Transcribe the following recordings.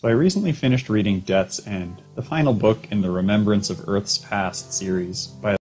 So I recently finished reading Death's End, the final book in the Remembrance of Earth's Past series by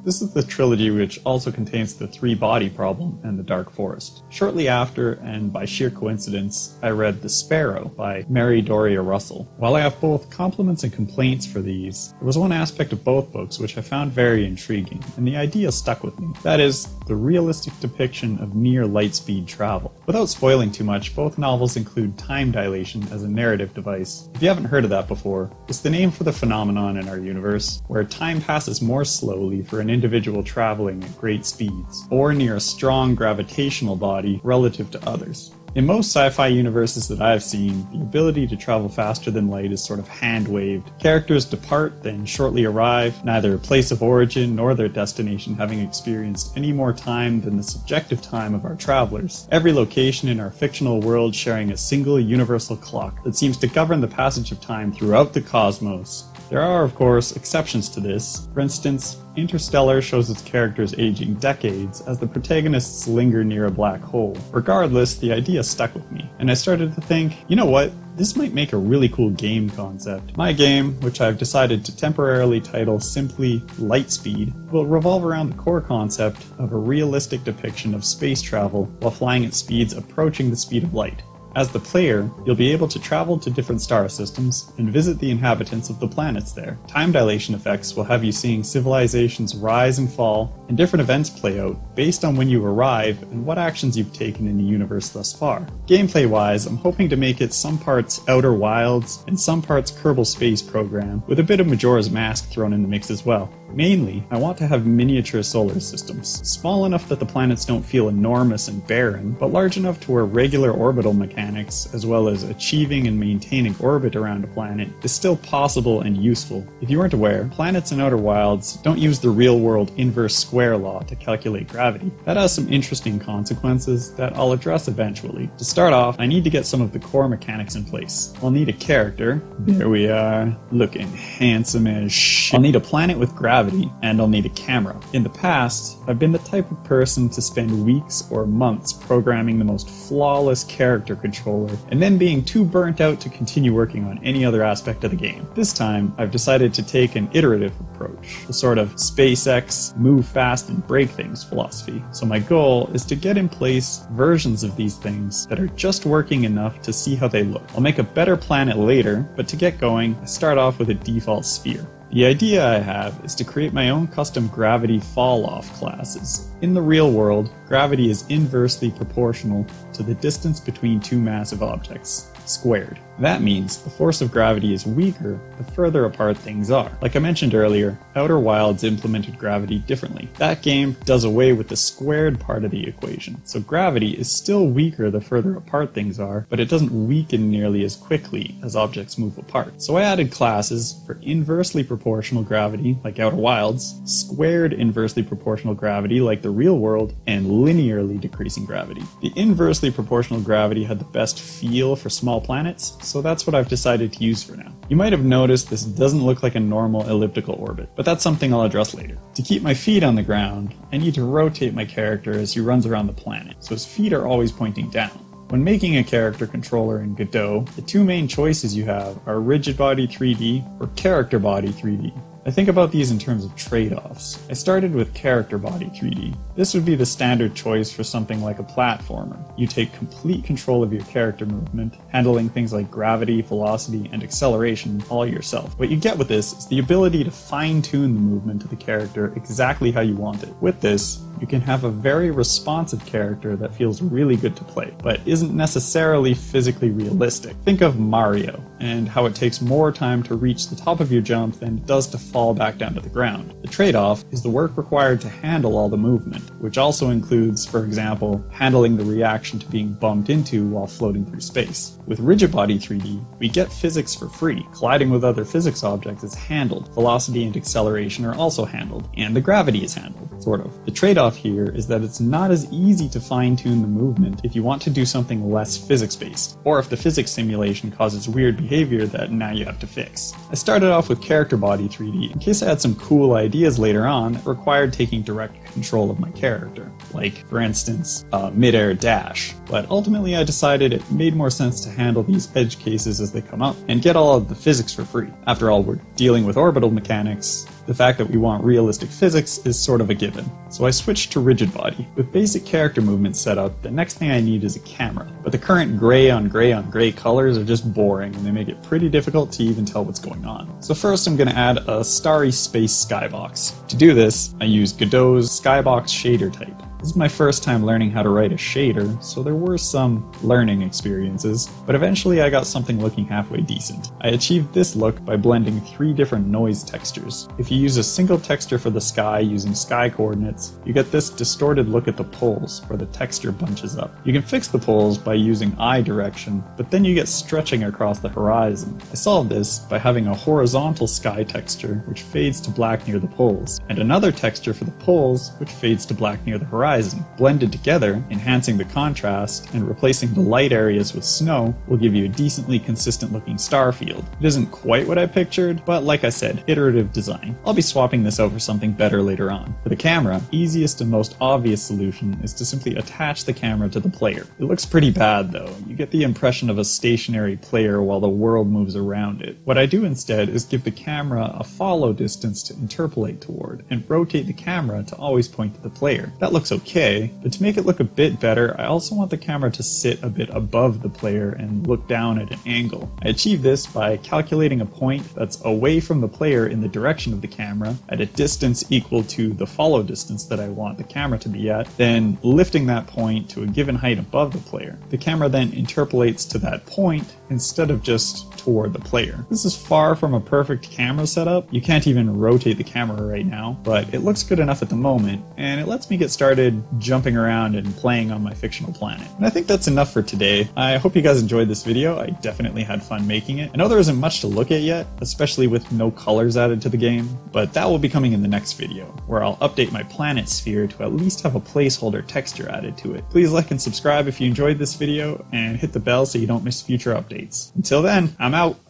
This is the trilogy which also contains the three-body problem and the Dark Forest. Shortly after, and by sheer coincidence, I read The Sparrow by Mary Doria Russell. While I have both compliments and complaints for these, there was one aspect of both books which I found very intriguing, and the idea stuck with me. That is, the realistic depiction of near lightspeed travel. Without spoiling too much, both novels include time dilation as a narrative device. If you haven't heard of that before, it's the name for the phenomenon in our universe, where time passes more slowly for an individual traveling at great speeds, or near a strong gravitational body relative to others. In most sci-fi universes that I've seen, the ability to travel faster than light is sort of hand-waved. Characters depart, then shortly arrive, neither place of origin nor their destination having experienced any more time than the subjective time of our travelers. Every location in our fictional world sharing a single universal clock that seems to govern the passage of time throughout the cosmos. There are, of course, exceptions to this. For instance, Interstellar shows its characters aging decades as the protagonists linger near a black hole. Regardless, the idea stuck with me, and I started to think, you know what? This might make a really cool game concept. My game, which I've decided to temporarily title simply Lightspeed, will revolve around the core concept of a realistic depiction of space travel while flying at speeds approaching the speed of light. As the player, you'll be able to travel to different star systems and visit the inhabitants of the planets there. Time dilation effects will have you seeing civilizations rise and fall, and different events play out based on when you arrive and what actions you've taken in the universe thus far. Gameplay-wise, I'm hoping to make it some parts Outer Wilds and some parts Kerbal Space Program, with a bit of Majora's Mask thrown in the mix as well. Mainly, I want to have miniature solar systems, small enough that the planets don't feel enormous and barren, but large enough to where regular orbital mechanics, as well as achieving and maintaining orbit around a planet, is still possible and useful. If you weren't aware, planets in Outer Wilds don't use the real-world inverse square law to calculate gravity. That has some interesting consequences that I'll address eventually. To start off, I need to get some of the core mechanics in place. I'll need a character. There we are, looking handsome as shit. I'll need a planet with gravity, and I'll need a camera. In the past, I've been the type of person to spend weeks or months programming the most flawless character controller, and then being too burnt out to continue working on any other aspect of the game. This time, I've decided to take an iterative approach, the sort of SpaceX, move fast and break things philosophy. So my goal is to get in place versions of these things that are just working enough to see how they look. I'll make a better planet later, but to get going, I start off with a default sphere. The idea I have is to create my own custom gravity fall-off classes. In the real world, gravity is inversely proportional to the distance between two massive objects, squared. That means the force of gravity is weaker the further apart things are. Like I mentioned earlier, Outer Wilds implemented gravity differently. That game does away with the squared part of the equation, so gravity is still weaker the further apart things are, but it doesn't weaken nearly as quickly as objects move apart. So I added classes for inversely proportional gravity, like Outer Wilds, squared inversely proportional gravity, like the real world, and linearly decreasing gravity. The inversely proportional gravity had the best feel for small planets, so that's what I've decided to use for now. You might have noticed this doesn't look like a normal elliptical orbit, but that's something I'll address later. To keep my feet on the ground, I need to rotate my character as he runs around the planet, so his feet are always pointing down. When making a character controller in Godot, the two main choices you have are Rigid Body 3D or Character Body 3D. I think about these in terms of trade-offs. I started with Character Body 3D. This would be the standard choice for something like a platformer. You take complete control of your character movement, handling things like gravity, velocity, and acceleration all yourself. What you get with this is the ability to fine-tune the movement of the character exactly how you want it. With this, you can have a very responsive character that feels really good to play, but isn't necessarily physically realistic. Think of Mario, and how it takes more time to reach the top of your jump than it does to fall back down to the ground. The trade-off is the work required to handle all the movement, which also includes, for example, handling the reaction to being bumped into while floating through space. With Rigid Body 3D, we get physics for free. Colliding with other physics objects is handled, velocity and acceleration are also handled, and the gravity is handled, sort of. The trade-off here is that it's not as easy to fine-tune the movement if you want to do something less physics-based, or if the physics simulation causes weird behavior that now you have to fix. I started off with Character Body 3D Lightspeed in case I had some cool ideas later on that required taking direct control of my character, like, for instance, a mid-air dash. But ultimately I decided it made more sense to handle these edge cases as they come up and get all of the physics for free. After all, we're dealing with orbital mechanics. The fact that we want realistic physics is sort of a given. So I switched to rigid body. With basic character movement set up, the next thing I need is a camera. But the current gray on gray on gray colors are just boring and they make it pretty difficult to even tell what's going on. So first I'm going to add a starry space skybox. To do this, I use Godot's skybox shader type. This is my first time learning how to write a shader, so there were some learning experiences, but eventually I got something looking halfway decent. I achieved this look by blending 3 different noise textures. If you use a single texture for the sky using sky coordinates, you get this distorted look at the poles, where the texture bunches up. You can fix the poles by using eye direction, but then you get stretching across the horizon. I solved this by having a horizontal sky texture, which fades to black near the poles, and another texture for the poles, which fades to black near the horizon. Blended together, enhancing the contrast and replacing the light areas with snow will give you a decently consistent looking star field. It isn't quite what I pictured, but like I said, iterative design. I'll be swapping this out for something better later on. For the camera, easiest and most obvious solution is to simply attach the camera to the player. It looks pretty bad though. You get the impression of a stationary player while the world moves around it. What I do instead is give the camera a follow distance to interpolate toward and rotate the camera to always point to the player. That looks okay, but to make it look a bit better, I also want the camera to sit a bit above the player and look down at an angle. I achieve this by calculating a point that's away from the player in the direction of the camera at a distance equal to the follow distance that I want the camera to be at, then lifting that point to a given height above the player. The camera then interpolates to that point instead of just toward the player. This is far from a perfect camera setup. You can't even rotate the camera right now, but it looks good enough at the moment, and it lets me get started jumping around and playing on my fictional planet. And I think that's enough for today. I hope you guys enjoyed this video. I definitely had fun making it. I know there isn't much to look at yet, especially with no colors added to the game, but that will be coming in the next video, where I'll update my planet sphere to at least have a placeholder texture added to it. Please like and subscribe if you enjoyed this video, and hit the bell so you don't miss future updates. Until then, I'm out!